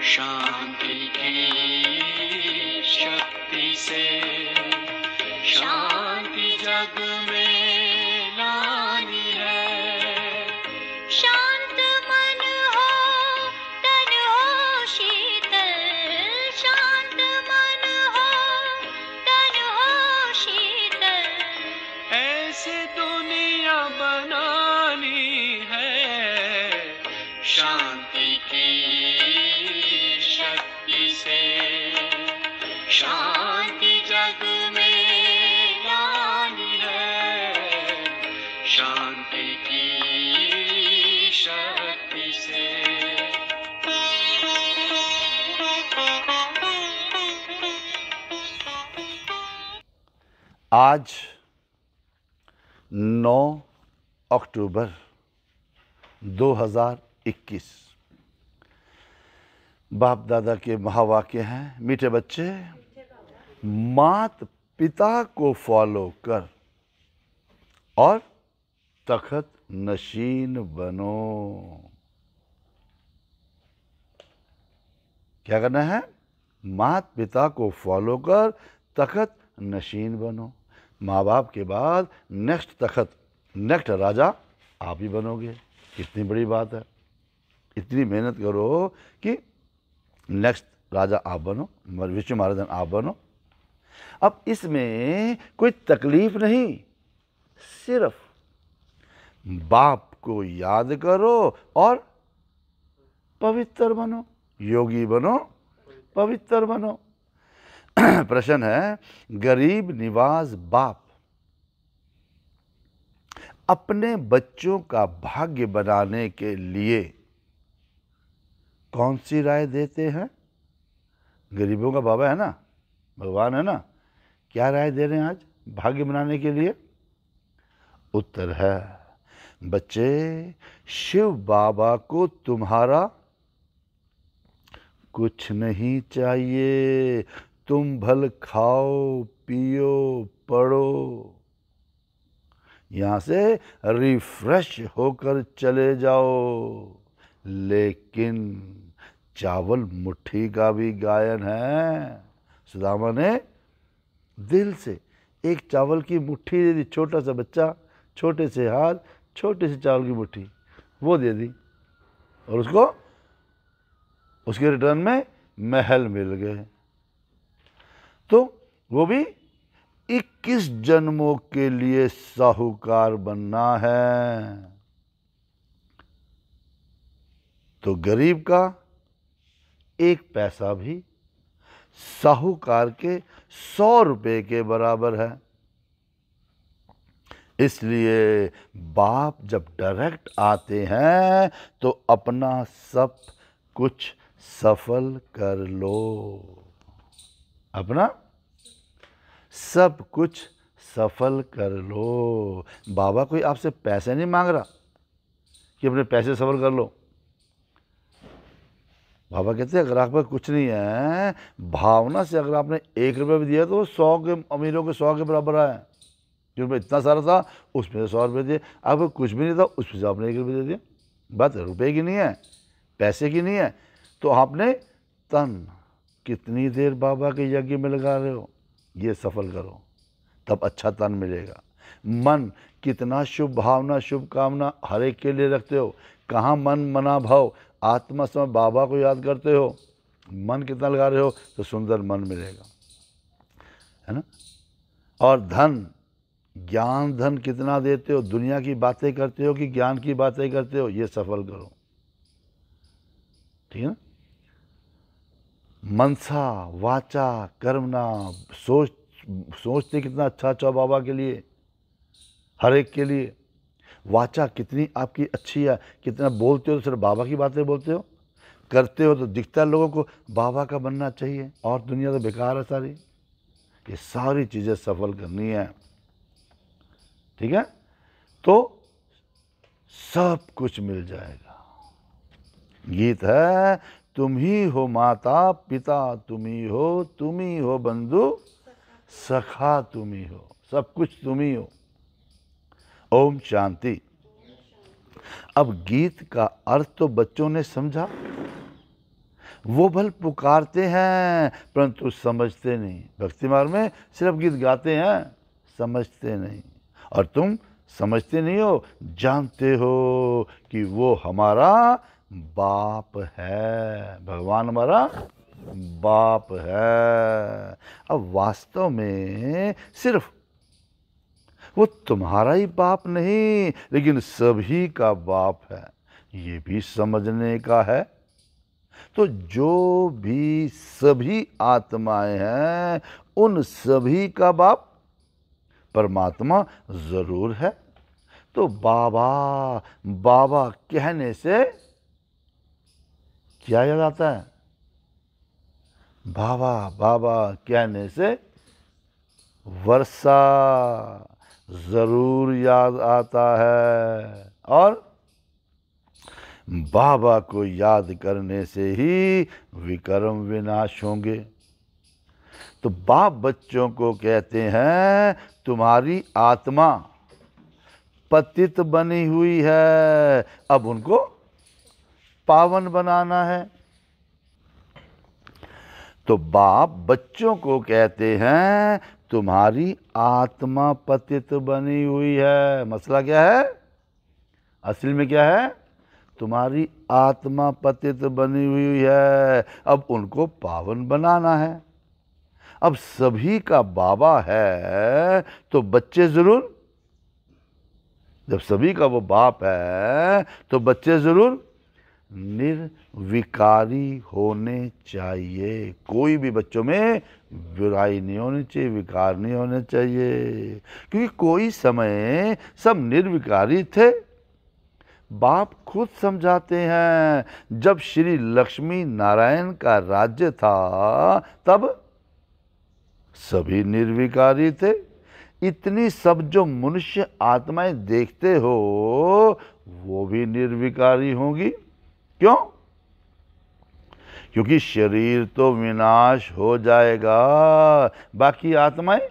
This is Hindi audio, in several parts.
शांति की शक्ति से शांति जग में लानी है। शांत मन हो तन हो शीतल, शांत मन हो तन हो शीतल, ऐसी दुनिया बनानी है। शांति की शक्ति से शांति जग में लानी है। शांति की शक्ति से। आज 9 अक्टूबर 2021 बाप दादा के महावाक्य हैं। मीठे बच्चे, मात पिता को फॉलो कर और तख्त नशीन बनो। क्या करना है? मात पिता को फॉलो कर तख्त नशीन बनो। माँ बाप के बाद नेक्स्ट राजा आप ही बनोगे। कितनी बड़ी बात है। इतनी मेहनत करो कि नेक्स्ट राजा आप बनो, विश्व महाराजन आप बनो। अब इसमें कोई तकलीफ नहीं, सिर्फ बाप को याद करो और पवित्र बनो, योगी बनो, पवित्र बनो। प्रश्न है, गरीब निवाज बाप अपने बच्चों का भाग्य बनाने के लिए कौन सी राय देते हैं? गरीबों का बाबा है ना, भगवान है ना, क्या राय दे रहे हैं आज भाग्य बनाने के लिए? उत्तर है, बच्चे, शिव बाबा को तुम्हारा कुछ नहीं चाहिए। तुम भल खाओ पियो पढ़ो, यहाँ से रिफ्रेश होकर चले जाओ। लेकिन चावल मुट्ठी का भी गायन है। सुदामा ने दिल से एक चावल की मुट्ठी दे दी। छोटा सा बच्चा, छोटे से हाथ, छोटे से चावल की मुट्ठी वो दे दी, और उसके रिटर्न में महल मिल गए। तो वो भी 21 जन्मों के लिए साहूकार बनना है। तो गरीब का एक पैसा भी साहूकार के 100 रुपए के बराबर है। इसलिए बाप जब डायरेक्ट आते हैं तो अपना सब कुछ सफल कर लो। अपना सब कुछ सफल कर लो। बाबा कोई आपसे पैसे नहीं मांग रहा कि अपने पैसे सफल कर लो। बाबा कहते हैं, अगर आप पास कुछ नहीं है, भावना से अगर आपने 1 रुपये भी दिया तो 100 के अमीरों के 100 के बराबर आए। जिनमें इतना सारा था उसमें से 100 रुपये दिए। आपको कुछ भी नहीं था उसमें से आपने 1 रुपये दे दिया। बात रुपये की नहीं है, पैसे की नहीं है। तो आपने तन कितनी देर बाबा के यज्ञ में लगा रहे हो, ये सफल करो, तब अच्छा तन मिलेगा। मन कितना शुभ भावना शुभ कामना हर एक के लिए रखते हो। कहाँ मन मना भाव आत्मा समय बाबा को याद करते हो, मन कितना लगा रहे हो तो सुंदर मन मिलेगा, है ना। और धन, ज्ञान धन कितना देते हो, दुनिया की बातें करते हो कि ज्ञान की बातें करते हो, ये सफल करो, ठीक है ना। मनसा वाचा कर्मणा, सोचते कितना अच्छा अच्छा बाबा के लिए, हर एक के लिए। वाचा कितनी आपकी अच्छी है, कितना बोलते हो तो सिर्फ बाबा की बातें बोलते हो, करते हो तो दिखता है लोगों को बाबा का बनना चाहिए, और दुनिया तो बेकार है सारी। ये सारी चीज़ें सफल करनी है, ठीक है। तो सब कुछ मिल जाएगा। गीत है, तुम ही हो माता पिता, तुम ही हो बंधु सखा, तुम ही हो, सब कुछ तुम ही हो। ओम शांति। अब गीत का अर्थ तो बच्चों ने समझा। वो भल पुकारते हैं परंतु समझते नहीं। भक्ति मार्ग में सिर्फ गीत गाते हैं, समझते नहीं। और तुम समझते नहीं हो, जानते हो कि वो हमारा बाप है, भगवान हमारा बाप है। अब वास्तव में सिर्फ वो तुम्हारा ही बाप नहीं, लेकिन सभी का बाप है, ये भी समझने का है। तो जो भी सभी आत्माएं हैं, उन सभी का बाप परमात्मा जरूर है। तो बाबा बाबा कहने से क्या याद आता है? बाबा बाबा कहने से वर्षा जरूर याद आता है, और बाबा को याद करने से ही विकर्म विनाश होंगे। तो बाप बच्चों को कहते हैं तुम्हारी आत्मा पतित बनी हुई है, अब उनको पावन बनाना है। तो बाप बच्चों को कहते हैं तुम्हारी आत्मा पतित बनी हुई है। मसला क्या है? असल में क्या है? तुम्हारी आत्मा पतित बनी हुई है, अब उनको पावन बनाना है। अब सभी का बाबा है तो बच्चे जरूर, जब सभी का वो बाप है तो बच्चे जरूर निर्विकारी होने चाहिए। कोई भी बच्चों में बुराई नहीं होनी चाहिए, विकार नहीं होने चाहिए, क्योंकि कोई समय सब निर्विकारी थे। बाप खुद समझाते हैं, जब श्री लक्ष्मी नारायण का राज्य था तब सभी निर्विकारी थे। इतनी सब जो मनुष्य आत्माएं देखते हो वो भी निर्विकारी होंगी। क्यों? क्योंकि शरीर तो विनाश हो जाएगा, बाकी आत्माएं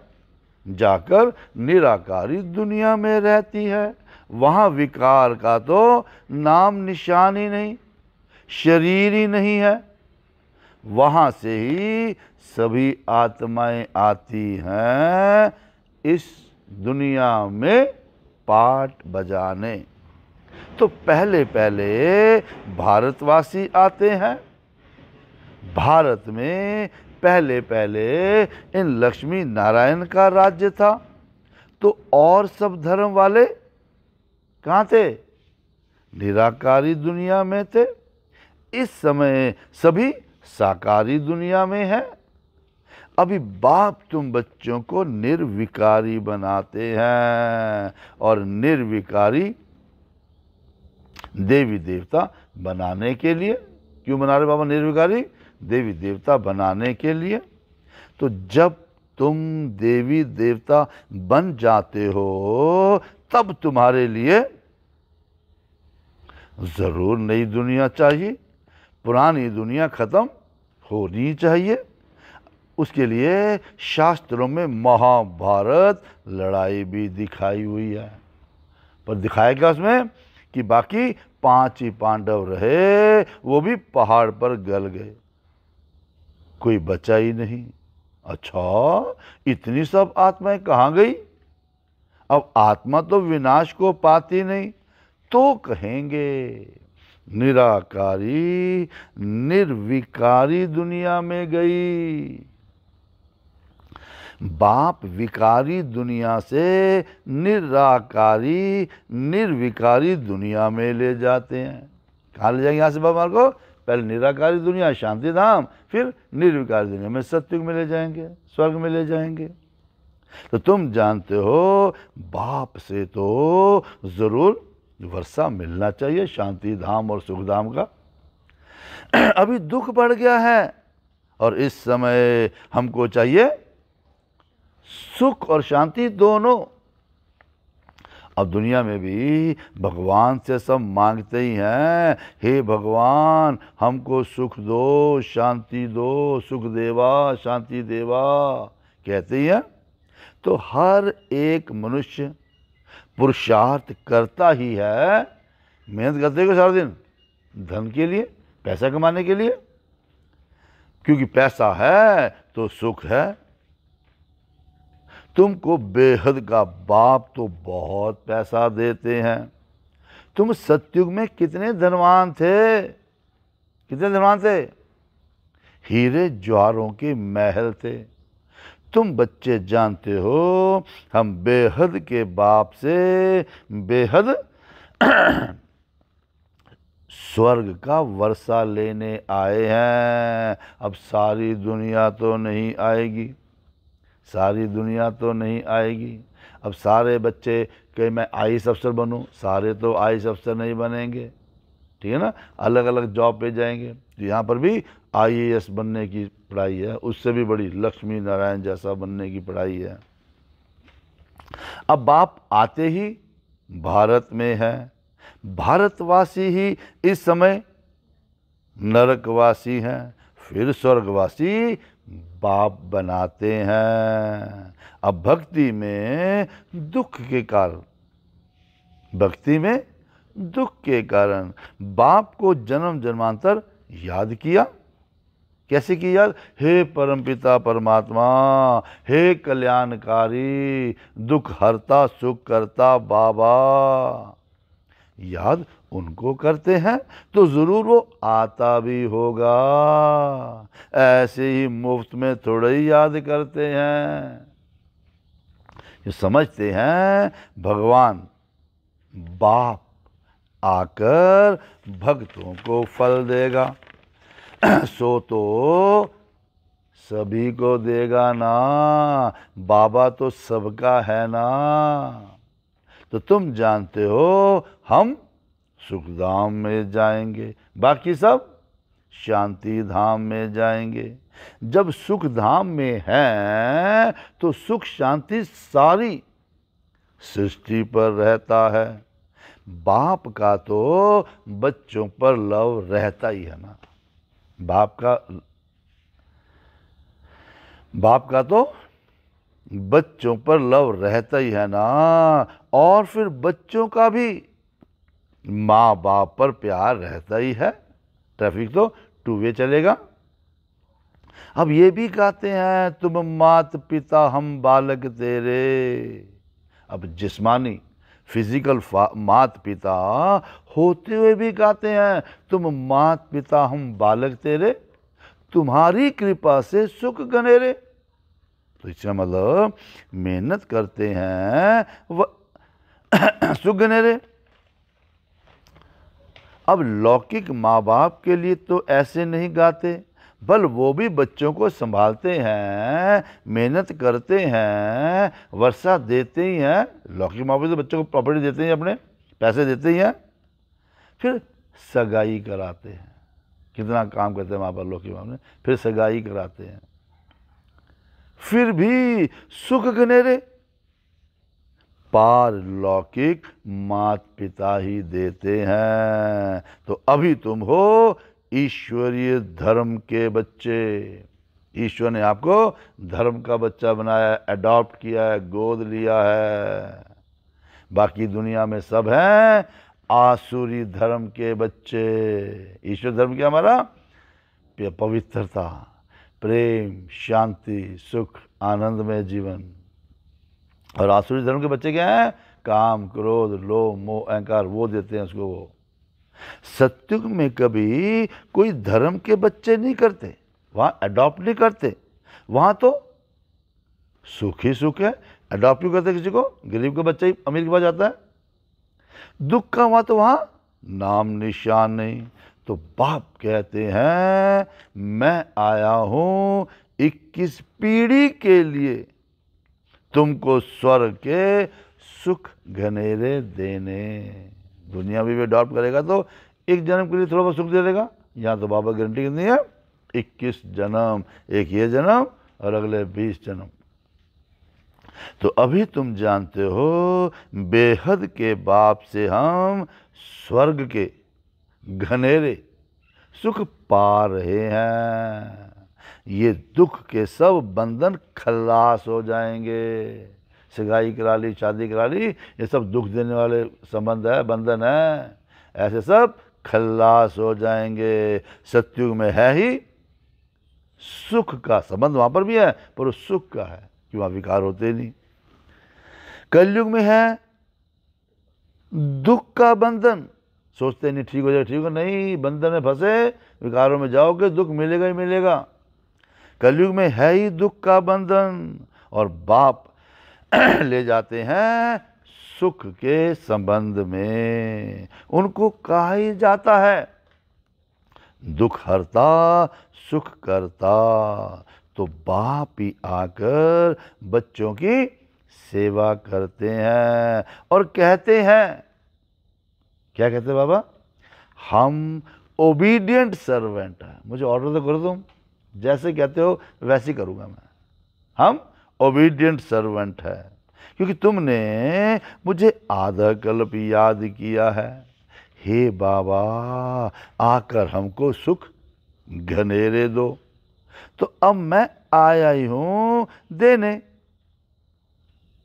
जाकर निराकारी दुनिया में रहती है। वहाँ विकार का तो नाम निशान ही नहीं, शरीर ही नहीं है। वहाँ से ही सभी आत्माएं आती हैं इस दुनिया में पाठ बजाने। तो पहले पहले भारतवासी आते हैं। भारत में पहले पहले इन लक्ष्मी नारायण का राज्य था, तो और सब धर्म वाले कहाँ थे? निराकारी दुनिया में थे। इस समय सभी साकारी दुनिया में है। अभी बाप तुम बच्चों को निर्विकारी बनाते हैं, और निर्विकारी देवी देवता बनाने के लिए। क्यों बना रहे बाबा निर्विकारी? देवी देवता बनाने के लिए। तो जब तुम देवी देवता बन जाते हो तब तुम्हारे लिए जरूर नई दुनिया चाहिए, पुरानी दुनिया खत्म होनी चाहिए। उसके लिए शास्त्रों में महाभारत लड़ाई भी दिखाई हुई है। पर दिखाया क्या उसमें? कि बाकी 5 ही पांडव रहे, वो भी पहाड़ पर गल गए, कोई बचा ही नहीं। अच्छा, इतनी सब आत्माएं कहाँ गई? अब आत्मा तो विनाश को पाती नहीं, तो कहेंगे निराकारी निर्विकारी दुनिया में गई। बाप विकारी दुनिया से निराकारी निर्विकारी दुनिया में ले जाते हैं। कहाँ ले जाएंगे यहाँ से बाबा को? पहले निराकारी दुनिया शांति धाम, फिर निर्विकारी दुनिया में सत्युग में ले जाएंगे, स्वर्ग में ले जाएंगे। तो तुम जानते हो बाप से तो जरूर वर्षा मिलना चाहिए, शांति धाम और सुख धाम का। अभी दुख बढ़ गया है और इस समय हमको चाहिए सुख और शांति दोनों। अब दुनिया में भी भगवान से सब मांगते ही हैं, हे भगवान हमको सुख दो, शांति दो, सुख देवा शांति देवा कहते ही हैं। तो हर एक मनुष्य पुरुषार्थ करता ही है, मेहनत करते हो सारा दिन धन के लिए, पैसा कमाने के लिए। क्योंकि पैसा है तो सुख है। तुमको बेहद का बाप तो बहुत पैसा देते हैं। तुम सतयुग में कितने धनवान थे, कितने धनवान थे? हीरे ज्वारों के महल थे। तुम बच्चे जानते हो हम बेहद के बाप से बेहद स्वर्ग का वर्षा लेने आए हैं। अब सारी दुनिया तो नहीं आएगी, सारी दुनिया तो नहीं आएगी। अब सारे बच्चे कि मैं आईएएस अफसर बनूं, सारे तो आईएएस अफसर नहीं बनेंगे, ठीक है ना, अलग अलग जॉब पे जाएंगे। तो यहाँ पर भी आईएएस बनने की पढ़ाई है, उससे भी बड़ी लक्ष्मी नारायण जैसा बनने की पढ़ाई है। अब बाप आते ही भारत में है। भारतवासी ही इस समय नरकवासी हैं, फिर स्वर्गवासी बाप बनाते हैं। अब भक्ति में दुख के कारण, भक्ति में दुख के कारण बाप को जन्म जन्मांतर याद किया। कैसे की याद? हे परमपिता परमात्मा, हे कल्याणकारी, दुख हरता सुख करता बाबा, याद उनको करते हैं तो जरूर वो आता भी होगा। ऐसे ही मुफ्त में थोड़े ही याद करते हैं। ये समझते हैं भगवान बाप आकर भक्तों को फल देगा, सो तो सभी को देगा ना, बाबा तो सबका है ना। तो तुम जानते हो हम सुखधाम में जाएंगे, बाकी सब शांति धाम में जाएंगे। जब सुख धाम में है तो सुख शांति सारी सृष्टि पर रहता है। बाप का तो बच्चों पर लव रहता ही है ना, बाप का तो बच्चों पर लव रहता ही है ना। और फिर बच्चों का भी माँ बाप पर प्यार रहता ही है। ट्रैफिक तो टू वे चलेगा। अब ये भी कहते हैं तुम मात पिता हम बालक तेरे। अब जिस्मानी फिजिकल मात पिता होते हुए भी कहते हैं तुम मात पिता हम बालक तेरे, तुम्हारी कृपा से सुख गनेरे। तो इसका मतलब मेहनत करते हैं सुख गनेरे। अब लौकिक माँ बाप के लिए तो ऐसे नहीं गाते, बल वो भी बच्चों को संभालते हैं, मेहनत करते हैं, वर्षा देते ही हैं। लौकिक माँ बाप तो बच्चों को प्रॉपर्टी देते हैं, अपने पैसे देते ही हैं, फिर सगाई कराते हैं। कितना काम करते हैं माँ बाप लौकिक माँ बाप, फिर सगाई कराते हैं, फिर भी सुख गनेरे पार लौकिक मात पिता ही देते हैं। तो अभी तुम हो ईश्वरीय धर्म के बच्चे। ईश्वर ने आपको धर्म का बच्चा बनाया, अडॉप्ट किया है, गोद लिया है। बाकी दुनिया में सब हैं आसुरी धर्म के बच्चे। ईश्वर धर्म क्या हमारा? पवित्रता, प्रेम, शांति, सुख, आनंदमय जीवन। और आसुरी धर्म के बच्चे क्या हैं? काम, क्रोध, लोभ, मोह, अहंकार, वो देते हैं उसको। वो सत्युग में कभी कोई धर्म के बच्चे नहीं करते, वहाँ अडॉप्ट नहीं करते। वहाँ तो सुख ही सुख है। अडॉप्ट क्यों करते किसी को? गरीब का बच्चा ही अमीर के पास जाता है। दुख का वहाँ तो वहाँ नाम निशान नहीं। तो बाप कहते हैं मैं आया हूँ 21 पीढ़ी के लिए तुमको स्वर्ग के सुख घनेरे देने। दुनिया में भी अडॉप्ट करेगा तो एक जन्म के लिए थोड़ा बहुत सुख दे देगा। यहाँ तो बाबा गारंटी कितनी है? 21 जन्म, एक ये जन्म और अगले 20 जन्म। तो अभी तुम जानते हो बेहद के बाप से हम स्वर्ग के घनेरे सुख पा रहे हैं। ये दुख के सब बंधन खलास हो जाएंगे। सगाई करा ली, शादी करा ली, ये सब दुख देने वाले संबंध है, बंधन है, ऐसे सब खलास हो जाएंगे। सतयुग में है ही सुख का संबंध वहाँ पर भी है, पर वो सुख का है कि वहाँ विकार होते नहीं। कलयुग में है दुख का बंधन, सोचते नहीं ठीक हो जाएगा, ठीक हो नहीं, बंधन में फंसे, विकारों में जाओगे, दुख मिलेगा ही मिलेगा। कलयुग में है ही दुख का बंधन, और बाप ले जाते हैं सुख के संबंध में, उनको कहा ही जाता है दुख हरता सुख करता। तो बाप ही आकर बच्चों की सेवा करते हैं और कहते हैं, क्या कहते हैं बाबा? हम ओबीडियंट सर्वेंट हैं, मुझे ऑर्डर तो करो तुम, जैसे कहते हो वैसे ही करूँगा मैं। हम ओबीडियंट सर्वेंट है क्योंकि तुमने मुझे आधा कल्प याद किया है। हे बाबा, आकर हमको सुख घनेरे दो। तो अब मैं आया ही हूँ देने,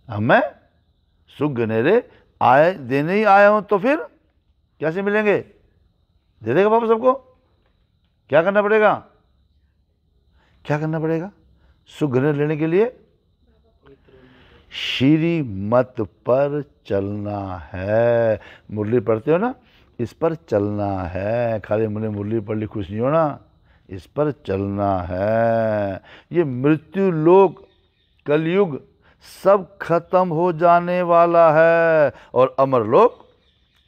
अब मैं सुख घनेरे आए देने ही आया हूँ, तो फिर कैसे मिलेंगे? दे देगा बाबा सबको? क्या करना पड़ेगा? क्या करना पड़ेगा सुख घनेरे लेने के लिए? श्रीमत पर चलना है। मुरली पढ़ते हो ना, इस पर चलना है। खाली मुरली पढ़ ली खुश नहीं होना, इस पर चलना है। ये मृत्यु लोक कलयुग सब खत्म हो जाने वाला है और अमर लोक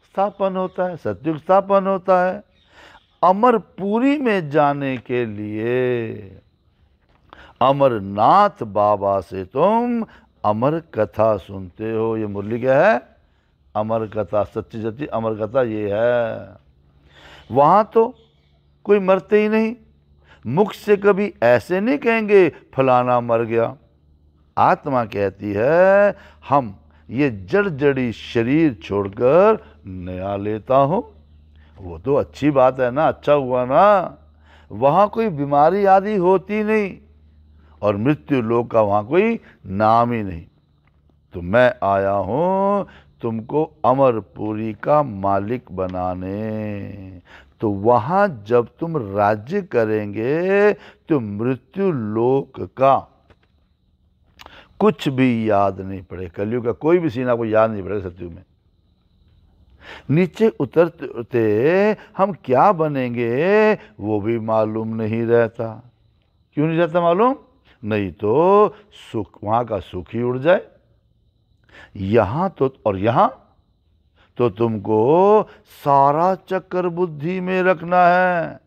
स्थापन होता है, सतयुग स्थापन होता है। अमरपुरी में जाने के लिए अमरनाथ बाबा से तुम अमर कथा सुनते हो। ये मुरली क्या है? अमर कथा, सच्ची सच्ची अमर कथा ये है। वहाँ तो कोई मरते ही नहीं, मुख से कभी ऐसे नहीं कहेंगे फलाना मर गया। आत्मा कहती है हम ये जड़ जड़ी शरीर छोड़कर नया लेता हूँ। वो तो अच्छी बात है ना, अच्छा हुआ ना। वहाँ कोई बीमारी आदि होती नहीं और मृत्यु लोक का वहाँ कोई नाम ही नहीं। तो मैं आया हूँ तुमको अमरपुरी का मालिक बनाने। तो वहाँ जब तुम राज्य करेंगे तो मृत्यु लोक का कुछ भी याद नहीं पड़े। कलयुग का कोई भी सीन आपको याद नहीं पड़ेगा सतयुग में। नीचे उतरते हम क्या बनेंगे वो भी मालूम नहीं रहता। क्यों नहीं रहता मालूम? नहीं तो सुख, वहाँ का सुख ही उड़ जाए। यहाँ तो और यहाँ तो तुमको सारा चक्कर बुद्धि में रखना है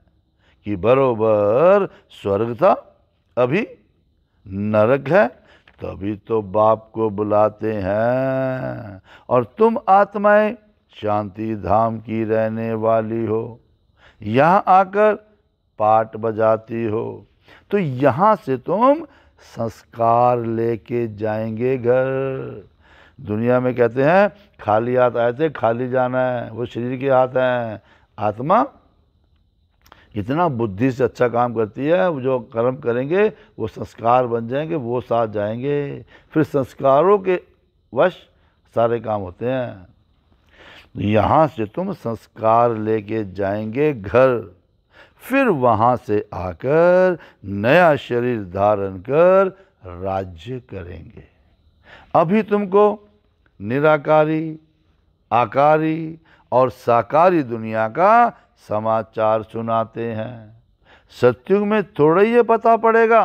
कि बरोबर स्वर्ग था, अभी नरक है, तभी तो बाप को बुलाते हैं। और तुम आत्माएं शांति धाम की रहने वाली हो, यहाँ आकर पाट बजाती हो। तो यहाँ से तुम संस्कार लेके जाएंगे घर। दुनिया में कहते हैं खाली हाथ आए थे खाली जाना है, वो शरीर के हाथ हैं। आत्मा इतना बुद्धि से अच्छा काम करती है, वो जो कर्म करेंगे वो संस्कार बन जाएंगे, वो साथ जाएंगे। फिर संस्कारों के वश सारे काम होते हैं। यहाँ से तुम संस्कार लेके जाएंगे घर, फिर वहाँ से आकर नया शरीर धारण कर राज्य करेंगे। अभी तुमको निराकारी, आकारी और साकारी दुनिया का समाचार सुनाते हैं। सतयुग में थोड़ा ही ये पता पड़ेगा,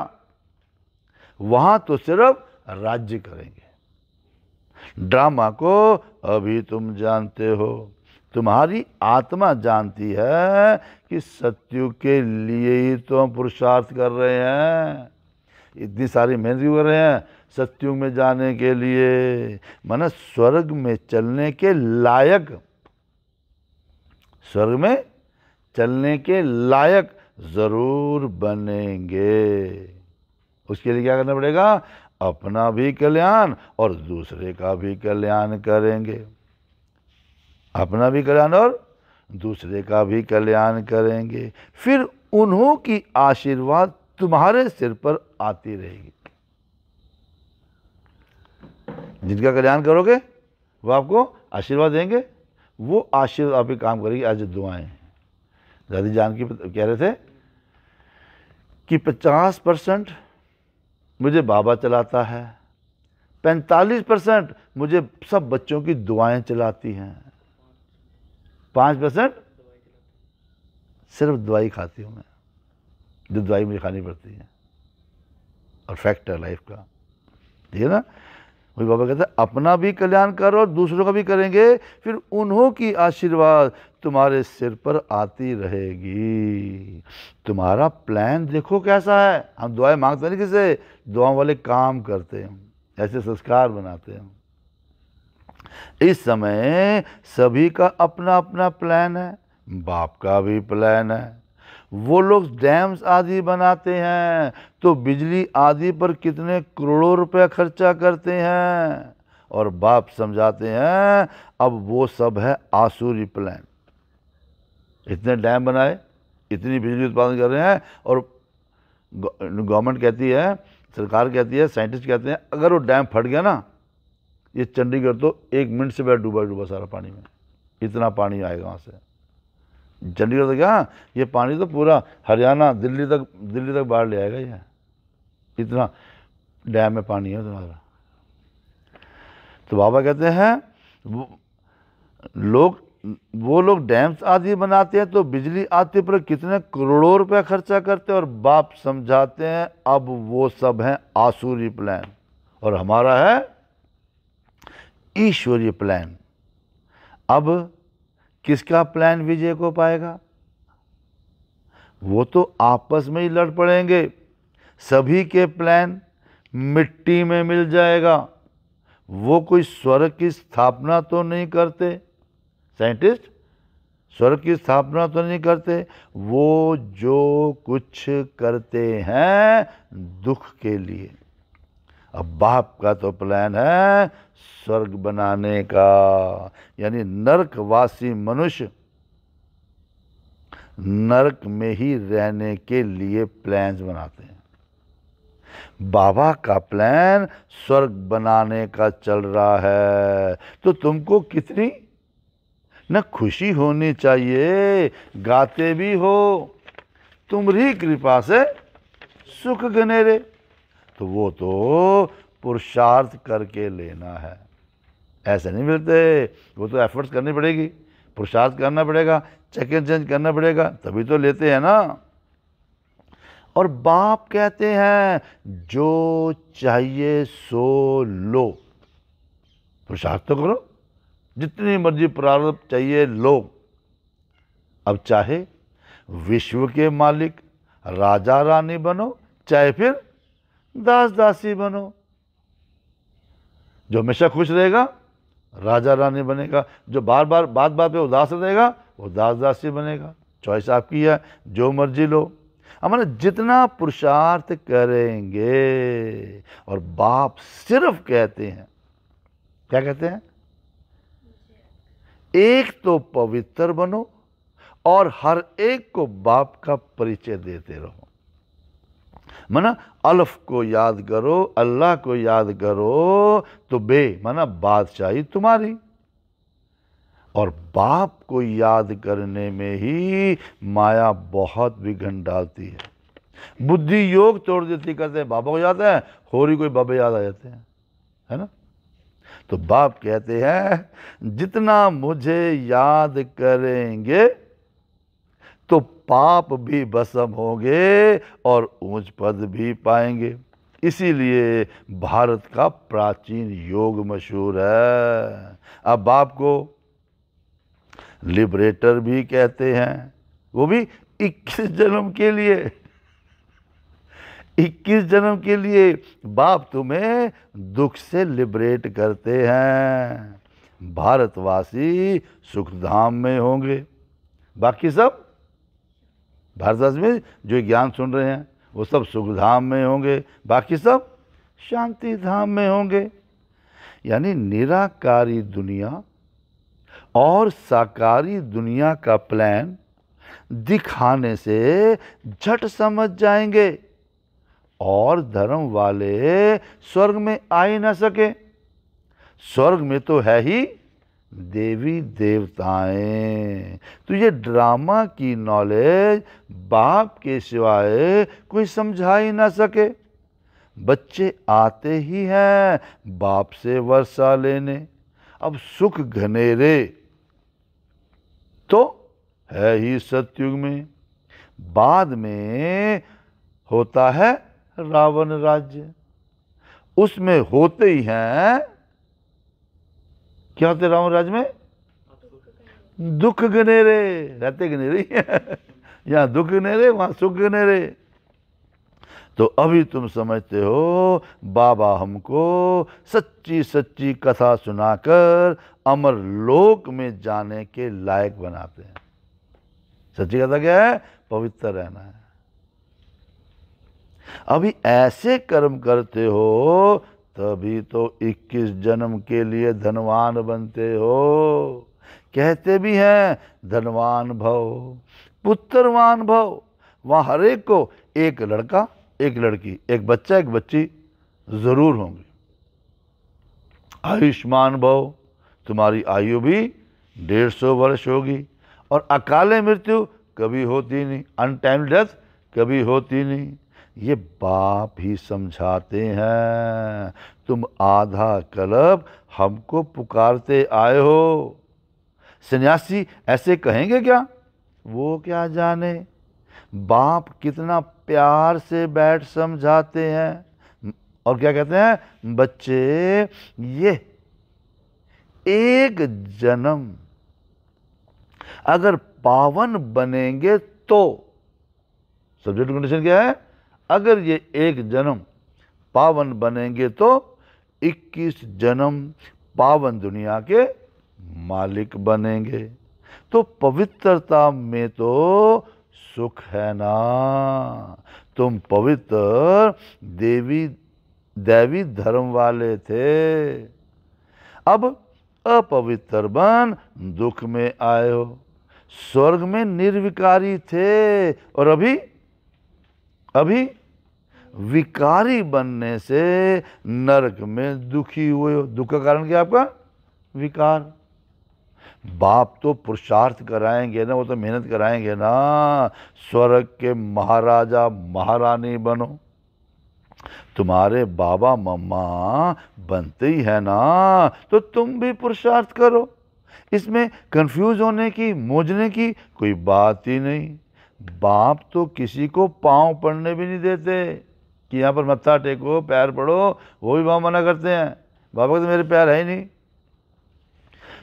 वहाँ तो सिर्फ राज्य करेंगे। ड्रामा को अभी तुम जानते हो, तुम्हारी आत्मा जानती है कि सतयुग के लिए ही तो हम पुरुषार्थ कर रहे हैं, इतनी सारी मेहनत क्यों कर रहे हैं सतयुग में जाने के लिए। माने स्वर्ग में चलने के लायक, स्वर्ग में चलने के लायक जरूर बनेंगे। उसके लिए क्या करना पड़ेगा? अपना भी कल्याण और दूसरे का भी कल्याण करेंगे। अपना भी कल्याण और दूसरे का भी कल्याण करेंगे। फिर उन्हों की आशीर्वाद तुम्हारे सिर पर आती रहेगी। जिनका कल्याण करोगे वो आपको आशीर्वाद देंगे, वो आशीर्वाद आप ही काम करेगी। आज दुआएं दादी जानकी कह रहे थे कि 50% मुझे बाबा चलाता है, 45% मुझे सब बच्चों की दुआएं चलाती हैं, 5% सिर्फ दवाई खाती हूँ मैं, जो दवाई मुझे खानी पड़ती है, और फैक्ट है लाइफ का, ठीक है ना। वही बाबा कहते हैं अपना भी कल्याण करो और दूसरों का भी करेंगे, फिर उन्हों की आशीर्वाद तुम्हारे सिर पर आती रहेगी। तुम्हारा प्लान देखो कैसा है। हम दुआएं मांगते नहीं किसे, दुआओं वाले काम करते हैं, ऐसे संस्कार बनाते हैं। इस समय सभी का अपना अपना प्लान है, बाप का भी प्लान है। वो लोग डैम्स आदि बनाते हैं तो बिजली आदि पर कितने करोड़ों रुपए खर्चा करते हैं, और बाप समझाते हैं अब वो सब है आसुरी प्लान। इतने डैम बनाए, इतनी बिजली उत्पादन कर रहे हैं, और गवर्नमेंट कहती है, सरकार कहती है, साइंटिस्ट कहते हैं अगर वो डैम फट गया ना, ये चंडीगढ़ तो 1 मिनट से पहले डूबा डूबा सारा पानी में, इतना पानी आएगा वहाँ से। चंडीगढ़ तो क्या, ये पानी तो पूरा हरियाणा दिल्ली तक बाढ़ ले आएगा ये, इतना डैम में पानी है तुम्हारा। तो बाबा कहते हैं वो लोग डैम्स आदि बनाते हैं तो बिजली आती पर कितने करोड़ों रुपए खर्चा करते हैं, और बाप समझाते हैं अब वो सब है आसुरी प्लान, और हमारा है ईश्वरीय प्लान। अब किसका प्लान विजय को पाएगा? वो तो आपस में ही लड़ पड़ेंगे, सभी के प्लान मिट्टी में मिल जाएगा। वो कोई स्वर्ग की स्थापना तो नहीं करते, साइंटिस्ट स्वर्ग की स्थापना तो नहीं करते, वो जो कुछ करते हैं दुख के लिए। अब बाप का तो प्लान है स्वर्ग बनाने का, यानी नरकवासी मनुष्य नरक में ही रहने के लिए प्लान्स बनाते हैं। बाबा का प्लान स्वर्ग बनाने का चल रहा है, तो तुमको कितनी न खुशी होनी चाहिए, गाते भी हो तुम्हारी कृपा से सुख गनेरे। तो वो तो पुरुषार्थ करके लेना है, ऐसे नहीं मिलते, वो तो एफर्ट्स करनी पड़ेगी, पुरुषार्थ करना पड़ेगा, चेक एंड चेंज करना पड़ेगा, तभी तो लेते हैं ना। और बाप कहते हैं जो चाहिए सो लो, पुरुषार्थ तो करो, जितनी मर्जी प्रारब्ध चाहिए लो। अब चाहे विश्व के मालिक राजा रानी बनो, चाहे फिर दास दासी बनो, जो हमेशा खुश रहेगा राजा रानी बनेगा, जो बार बार बात बात पे उदास रहेगा वो दास दासी बनेगा। चॉइस आपकी है, जो मर्जी लो। हमारे जितना पुरुषार्थ करेंगे, और बाप सिर्फ कहते हैं, क्या कहते हैं, एक तो पवित्र बनो और हर एक को बाप का परिचय देते रहो। मना अल्फ को याद करो, अल्लाह को याद करो, तो मना बादशाही तुम्हारी। और बाप को याद करने में ही माया बहुत विघन डालती है, बुद्धि योग तोड़ देती। करते हैं बाबा को याद है, होरी कोई बाबा याद आ जाते हैं, है ना। तो बाप कहते हैं जितना मुझे याद करेंगे तो पाप भी भस्म होंगे और ऊंच पद भी पाएंगे। इसीलिए भारत का प्राचीन योग मशहूर है। अब बाप को लिबरेटर भी कहते हैं, वो भी 21 जन्म के लिए। 21 जन्म के लिए बाप तुम्हें दुख से लिबरेट करते हैं। भारतवासी सुखधाम में होंगे, बाकी सब भारतवासी में जो ज्ञान सुन रहे हैं वो सब सुखधाम में होंगे, बाकी सब शांति धाम में होंगे। यानी निराकारी दुनिया और साकारी दुनिया का प्लान दिखाने से झट समझ जाएंगे, और धर्म वाले स्वर्ग में आ ही ना सके। स्वर्ग में तो है ही देवी देवताएं। तो ये ड्रामा की नॉलेज बाप के सिवाय कोई समझा ही ना सके। बच्चे आते ही हैं बाप से वर्षा लेने। अब सुख घनेरे तो है ही सतयुग में, बाद में होता है रावण राज्य। उसमें होते ही हैं, क्या होते रावण राज्य में? दुख घनेरे, रहते घनेरे ही हैं। यहाँ दुख घनेरे, वहां सुख घनेरे। तो अभी तुम समझते हो बाबा हमको सच्ची सच्ची कथा सुनाकर अमर लोक में जाने के लायक बनाते हैं। सच्ची कथा क्या है? पवित्र रहना है। अभी ऐसे कर्म करते हो तभी तो 21 जन्म के लिए धनवान बनते हो। कहते भी हैं धनवान भव, पुत्रवान भव। वहां हर एक को एक लड़का, एक लड़की, एक बच्चा, एक बच्ची जरूर होंगे। आयुष्मान भव, तुम्हारी आयु भी 150 वर्ष होगी। और अकाले मृत्यु कभी होती नहीं, अनटाइम डेथ कभी होती नहीं। ये बाप ही समझाते हैं। तुम आधा कल्प हमको पुकारते आए हो। सन्यासी ऐसे कहेंगे क्या? वो क्या जाने बाप कितना प्यार से बैठ समझाते हैं। और क्या कहते हैं? बच्चे, ये एक जन्म अगर पावन बनेंगे तो, सब्जेक्ट कंडीशन क्या है? अगर ये एक जन्म पावन बनेंगे तो 21 जन्म पावन दुनिया के मालिक बनेंगे। तो पवित्रता में तो सुख है ना। तुम पवित्र दैवी धर्म वाले थे, अब अपवित्र बन दुख में आए हो। स्वर्ग में निर्विकारी थे और अभी विकारी बनने से नरक में दुखी हुए हो। दुख का कारण क्या आपका? विकार। बाप तो पुरुषार्थ कराएंगे ना, वो तो मेहनत कराएंगे ना। स्वर्ग के महाराजा महारानी बनो। तुम्हारे बाबा मम्मा बनते ही है ना, तो तुम भी पुरुषार्थ करो। इसमें कंफ्यूज होने की, मोजने की कोई बात ही नहीं। बाप तो किसी को पांव पड़ने भी नहीं देते कि यहाँ पर मत्था टेको, पैर पड़ो, वो भी बाप मना करते हैं। बाबा कहते मेरे पैर है ही नहीं।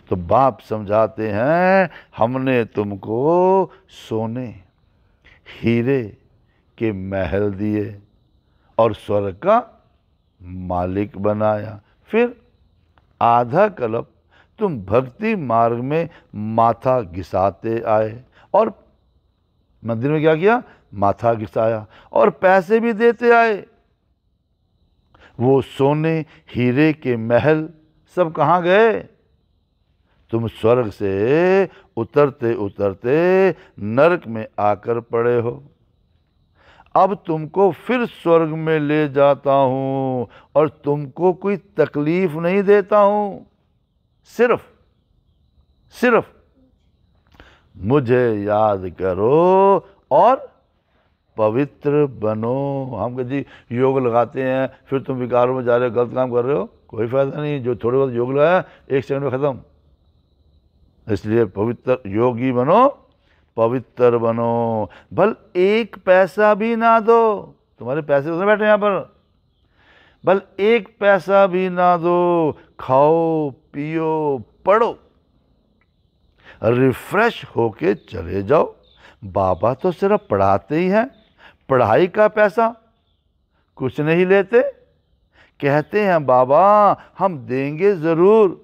तो बाप समझाते हैं हमने तुमको सोने हीरे के महल दिए और स्वर्ग का मालिक बनाया। फिर आधा कल्प तुम भक्ति मार्ग में माथा घिसाते आए और मंदिर में क्या किया? माथा घिसाया और पैसे भी देते आए। वो सोने हीरे के महल सब कहाँ गए? तुम स्वर्ग से उतरते उतरते नरक में आकर पड़े हो। अब तुमको फिर स्वर्ग में ले जाता हूं और तुमको कोई तकलीफ नहीं देता हूं। सिर्फ मुझे याद करो और पवित्र बनो। हम कहते जी योग लगाते हैं, फिर तुम विकारों में जा रहे हो, गलत काम कर रहे हो, कोई फायदा नहीं। जो थोड़े बहुत योग लगाया 1 सेकंड में खत्म। इसलिए पवित्र योगी बनो, पवित्र बनो। भल 1 पैसा भी ना दो, तुम्हारे पैसे उधर बैठे यहाँ पर, भल 1 पैसा भी ना दो, खाओ पियो पढ़ो, रिफ्रेश होके चले जाओ। बाबा तो सिर्फ पढ़ाते ही हैं, पढ़ाई का पैसा कुछ नहीं लेते। कहते हैं बाबा हम देंगे ज़रूर,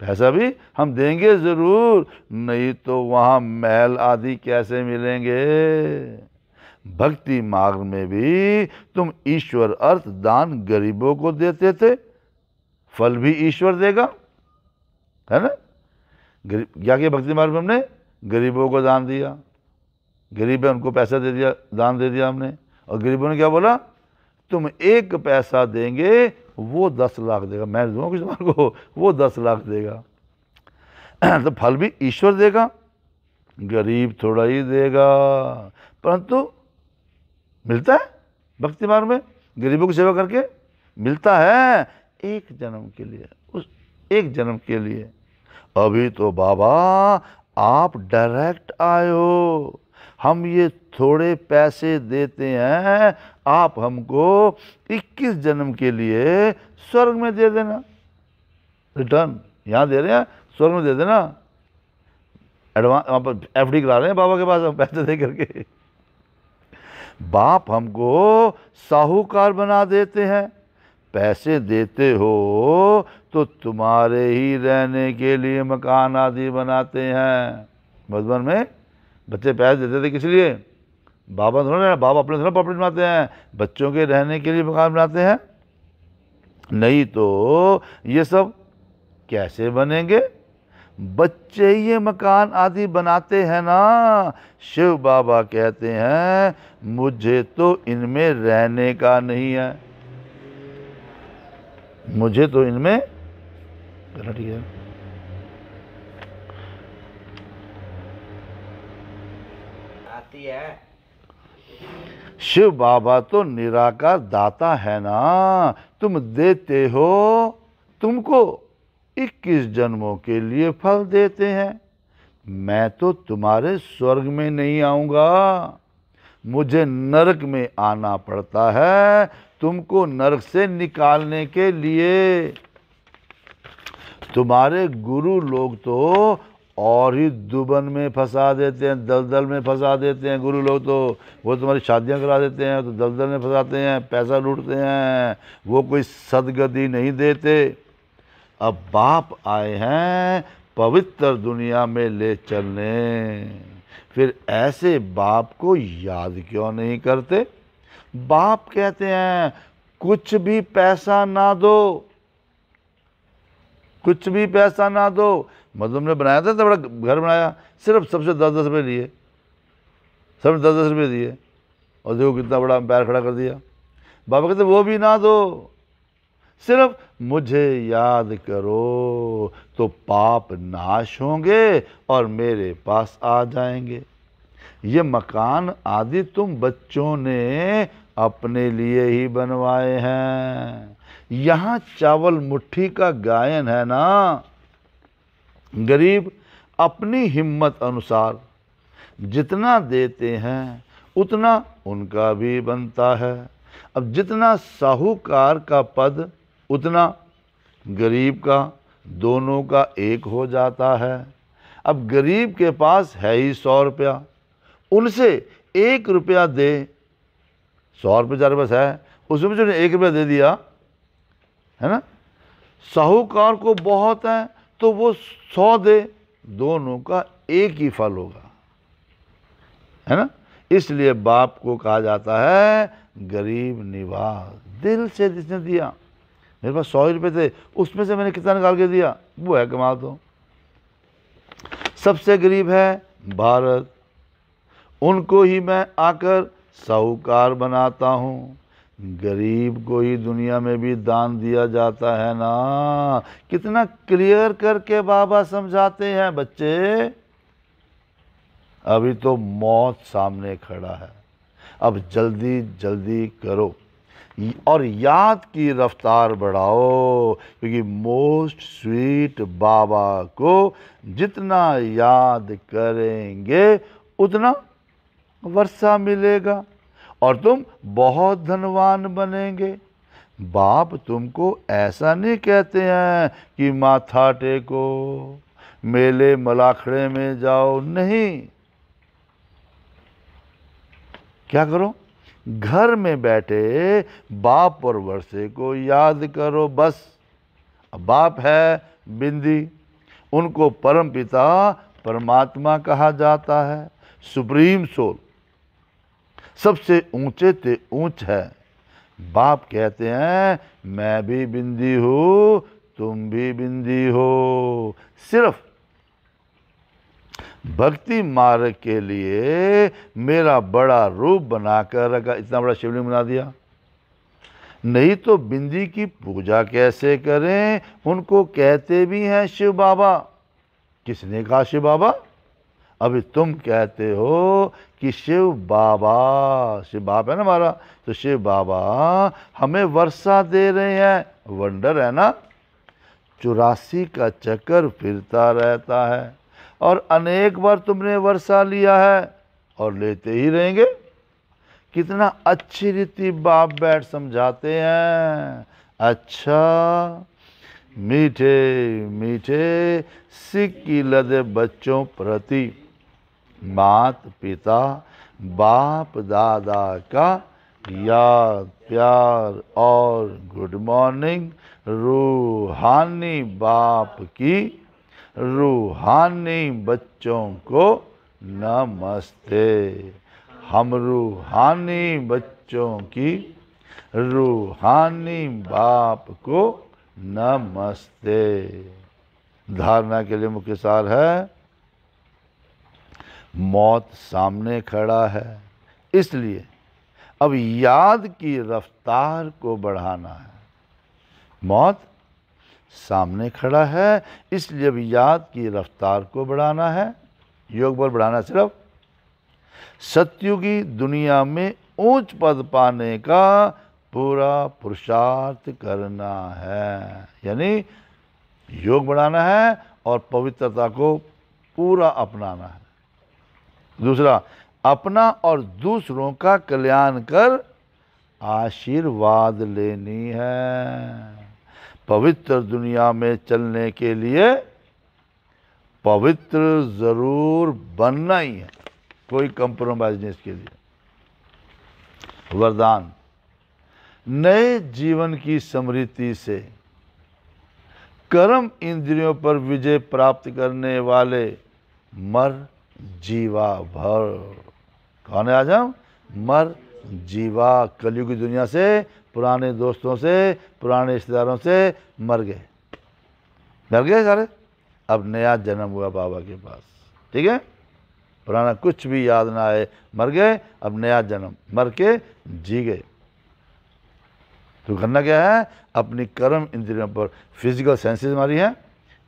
पैसा भी हम देंगे ज़रूर, नहीं तो वहाँ महल आदि कैसे मिलेंगे। भक्ति मार्ग में भी तुम ईश्वर अर्थ दान गरीबों को देते थे, फल भी ईश्वर देगा, है ना। क्या किया भक्ति मार्ग में? हमने गरीबों को दान दिया, गरीब है उनको पैसा दे दिया, दान दे दिया हमने। और गरीबों ने क्या बोला? तुम 1 पैसा देंगे वो 10 लाख देगा। मैं दूंगा कुछ तुम्हारे को, वो 10 लाख देगा। तो फल भी ईश्वर देगा, गरीब थोड़ा ही देगा, परंतु मिलता है भक्ति मार्ग में, गरीबों की सेवा करके मिलता है एक जन्म के लिए, उस एक जन्म के लिए। अभी तो बाबा आप डायरेक्ट आए हो, हम ये थोड़े पैसे देते हैं, आप हमको 21 जन्म के लिए स्वर्ग में दे देना, रिटर्न यहाँ दे रहे हैं, स्वर्ग में दे देना। एडवांस वहाँ पर FD करा रहे हैं बाबा के पास हम पैसे दे करके। बाप हमको साहूकार बना देते हैं, पैसे देते हो तो तुम्हारे ही रहने के लिए मकान आदि बनाते हैं। बचपन में बच्चे पैसे देते थे किस लिए? बाबा थोड़ा, बाबा अपने थोड़ा प्रॉपर्टी बनाते हैं, बच्चों के रहने के लिए मकान बनाते हैं। नहीं तो ये सब कैसे बनेंगे? बच्चे ये मकान आदि बनाते हैं ना। शिव बाबा कहते हैं मुझे तो इनमें रहने का नहीं है, मुझे तो इनमें ठीक है। आती है। शिव बाबा तो निराकार दाता है ना, तुम देते हो, तुमको 21 जन्मों के लिए फल देते हैं। मैं तो तुम्हारे स्वर्ग में नहीं आऊंगा, मुझे नरक में आना पड़ता है तुमको नरक से निकालने के लिए। तुम्हारे गुरु लोग तो और ही दुबन में फंसा देते हैं, दलदल में फंसा देते हैं। गुरु लोग तो वो तुम्हारी शादियां करा देते हैं तो दलदल में फंसाते हैं, पैसा लूटते हैं, वो कोई सदगति नहीं देते। अब बाप आए हैं पवित्र दुनिया में ले चलने, फिर ऐसे बाप को याद क्यों नहीं करते? बाप कहते हैं कुछ भी पैसा ना दो, कुछ भी पैसा ना दो। मतलब ने बनाया था, बड़ा घर बनाया, सिर्फ सबसे 10-10 रुपये लिए, सबने 10-10 रुपये दिए, और देखो कितना बड़ा पैर खड़ा कर दिया। बाबा कहते वो भी ना दो, सिर्फ मुझे याद करो तो पाप नाश होंगे और मेरे पास आ जाएंगे। ये मकान आदि तुम बच्चों ने अपने लिए ही बनवाए हैं। यहाँ चावल मुट्ठी का गायन है ना, गरीब अपनी हिम्मत अनुसार जितना देते हैं उतना उनका भी बनता है। अब जितना साहूकार का पद उतना गरीब का, दोनों का एक हो जाता है। अब गरीब के पास है ही 100 रुपया, उनसे 1 रुपया दे, 100 रुपये ज़्यादा बस है, उसमें जो 1 रुपया दे दिया है ना, साहूकार को बहुत है तो वो 100 दे, दोनों का एक ही फल होगा, है ना। इसलिए बाप को कहा जाता है गरीब निवास। दिल से जिसने दिया, मेरे पास 100 रुपये थे, उसमें से मैंने कितना निकाल के दिया, वो है कमाल। तो सबसे गरीब है भारत, उनको ही मैं आकर साहूकार बनाता हूँ। गरीब को ही दुनिया में भी दान दिया जाता है ना। कितना क्लियर करके बाबा समझाते हैं बच्चे। अभी तो मौत सामने खड़ा है, अब जल्दी जल्दी करो और याद की रफ्तार बढ़ाओ, क्योंकि मोस्ट स्वीट बाबा को जितना याद करेंगे उतना वर्षा मिलेगा और तुम बहुत धनवान बनेंगे। बाप तुमको ऐसा नहीं कहते हैं कि माथा टेको, मेले मलाखड़े में जाओ, नहीं। क्या करो? घर में बैठे बाप और वर्षे को याद करो बस। बाप है बिंदी, उनको परम पिता परमात्मा कहा जाता है, सुप्रीम सोल, सबसे ऊंचे ते ऊंच है। बाप कहते हैं मैं भी बिंदी हूँ, तुम भी बिंदी हो। सिर्फ भक्ति मार्ग के लिए मेरा बड़ा रूप बनाकर रखा, इतना बड़ा शिवलिंग बना दिया। नहीं तो बिंदी की पूजा कैसे करें? उनको कहते भी हैं शिव बाबा। किसने कहा शिव बाबा? अभी तुम कहते हो कि शिव बाबा, शिव बाप है ना हमारा, तो शिव बाबा हमें वर्षा दे रहे हैं। वंडर है ना, 84 का चक्कर फिरता रहता है और अनेक बार तुमने वर्षा लिया है और लेते ही रहेंगे। कितना अच्छी रीति बाप बैठ समझाते हैं। अच्छा, मीठे मीठे सिक्की लदे बच्चों प्रति मात पिता बाप दादा का याद प्यार और गुड मॉर्निंग। रूहानी बाप की रूहानी बच्चों को नमस्ते। हम रूहानी बच्चों की रूहानी बाप को नमस्ते। धारणा के लिए मुख्य सार है, मौत सामने खड़ा है, इसलिए अब याद की रफ्तार को बढ़ाना है। मौत सामने खड़ा है, इसलिए अब याद की रफ्तार को बढ़ाना है। योग बल बढ़ाना, सिर्फ सत्युगी दुनिया में ऊंच पद पाने का पूरा पुरुषार्थ करना है। यानी योग बढ़ाना है और पवित्रता को पूरा अपनाना है। दूसरा, अपना और दूसरों का कल्याण कर आशीर्वाद लेनी है। पवित्र दुनिया में चलने के लिए पवित्र जरूर बनना ही है, कोई कंप्रोमाइज नहीं इसके लिए। वरदान, नए जीवन की समृद्धि से कर्म इंद्रियों पर विजय प्राप्त करने वाले मर जीवा भर। कौन है आज हम? मर जीवा। कलयुग की दुनिया से, पुराने दोस्तों से, पुराने रिश्तेदारों से मर गए, मर गए सारे। अब नया जन्म हुआ बाबा के पास, ठीक है। पुराना कुछ भी याद ना आए, मर गए, अब नया जन्म, मर के जी गए। तो करना क्या है? अपनी कर्म इंद्रियों पर, फिजिकल सेंसेस हमारी हैं,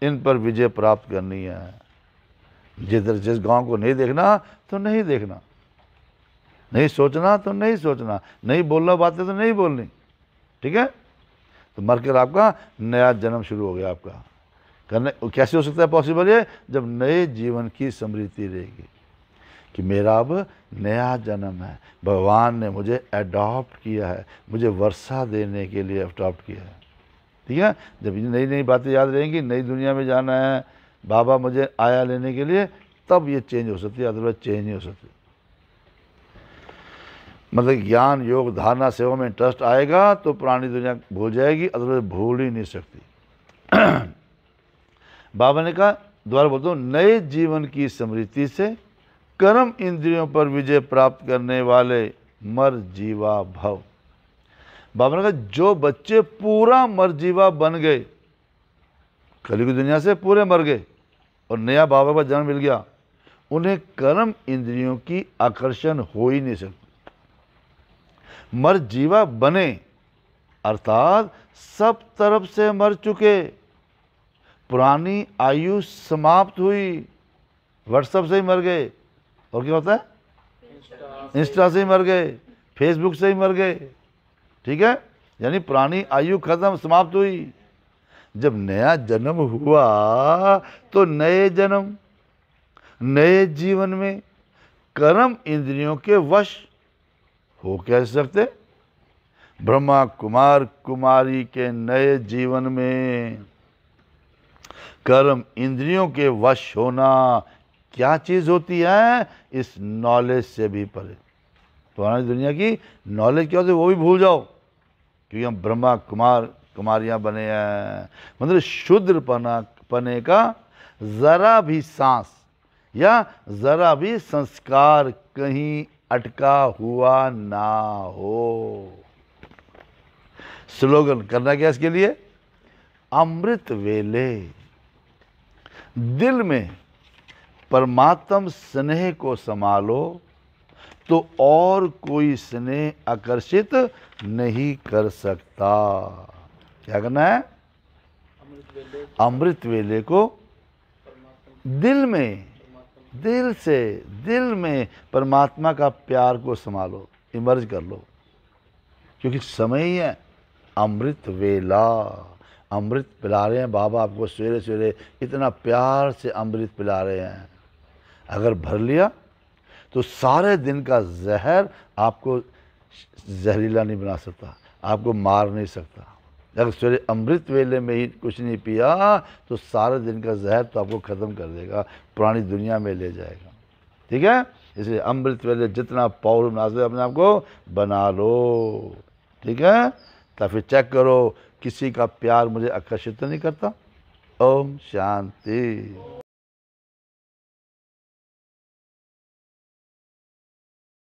इन पर विजय प्राप्त करनी है। जिस गांव को नहीं देखना तो नहीं देखना, नहीं सोचना तो नहीं सोचना, नहीं बोलना बातें तो नहीं बोलनी, ठीक है। तो मरकर आपका नया जन्म शुरू हो गया आपका। करने कैसे हो सकता है पॉसिबल? ये जब नए जीवन की समृद्धि रहेगी कि मेरा अब नया जन्म है, भगवान ने मुझे अडॉप्ट किया है, मुझे वर्षा देने के लिए अडॉप्ट किया है, ठीक है। जब नई नई बातें याद रहेंगी, नई दुनिया में जाना है, बाबा मुझे आया लेने के लिए, तब ये चेंज हो सकती है, अदरवाइज चेंज नहीं हो सकती। मतलब ज्ञान योग धारणा सेवा में इंटरेस्ट आएगा तो पुरानी दुनिया भूल जाएगी, अदरवाइज भूल ही नहीं सकती। बाबा ने कहा, दोबारा बोलता हूँ, नए जीवन की समृद्धि से कर्म इंद्रियों पर विजय प्राप्त करने वाले मर जीवा भव। बाबा ने कहा, जो बच्चे पूरा मर जीवा बन गए, कलयुग की दुनिया से पूरे मर गए और नया बाबा का जन्म मिल गया, उन्हें कर्म इंद्रियों की आकर्षण हो ही नहीं सकती। मर जीवा बने अर्थात सब तरफ से मर चुके, पुरानी आयु समाप्त हुई, व्हाट्सएप से ही मर गए, और क्या होता है, इंस्टा से ही मर गए, फेसबुक से ही मर गए, ठीक है। यानी पुरानी आयु खत्म, समाप्त हुई। जब नया जन्म हुआ तो नए जन्म, नए जीवन में कर्म इंद्रियों के वश हो कैसे सकते? ब्रह्मा कुमार कुमारी के नए जीवन में कर्म इंद्रियों के वश होना क्या चीज होती है? इस नॉलेज से भी परे। पुरानी दुनिया की नॉलेज क्या होती है वो भी भूल जाओ, क्योंकि हम ब्रह्मा कुमार कुमारियां बने हैं। मतलब शुद्र पने का जरा भी सांस या जरा भी संस्कार कहीं अटका हुआ ना हो। स्लोगन करना क्या इसके लिए? अमृत वेले दिल में परमात्म स्नेह को संभालो तो और कोई स्नेह आकर्षित नहीं कर सकता। क्या करना है? अमृत वेले को दिल से दिल में परमात्मा का प्यार को संभालो, इमर्ज कर लो, क्योंकि समय ही है अमृत वेला। अमृत पिला रहे हैं बाबा आपको, सवेरे सवेरे इतना प्यार से अमृत पिला रहे हैं। अगर भर लिया तो सारे दिन का जहर आपको जहरीला नहीं बना सकता, आपको मार नहीं सकता। अगर सवेरे अमृत वेले में ही कुछ नहीं पिया तो सारे दिन का जहर तो आपको ख़त्म कर देगा, पुरानी दुनिया में ले जाएगा। ठीक है, इसलिए अमृत वेले जितना पावर बना सकते अपने आप को बना लो। ठीक है, तो फिर चेक करो किसी का प्यार मुझे आकर्षित तो नहीं करता। ओम शांति।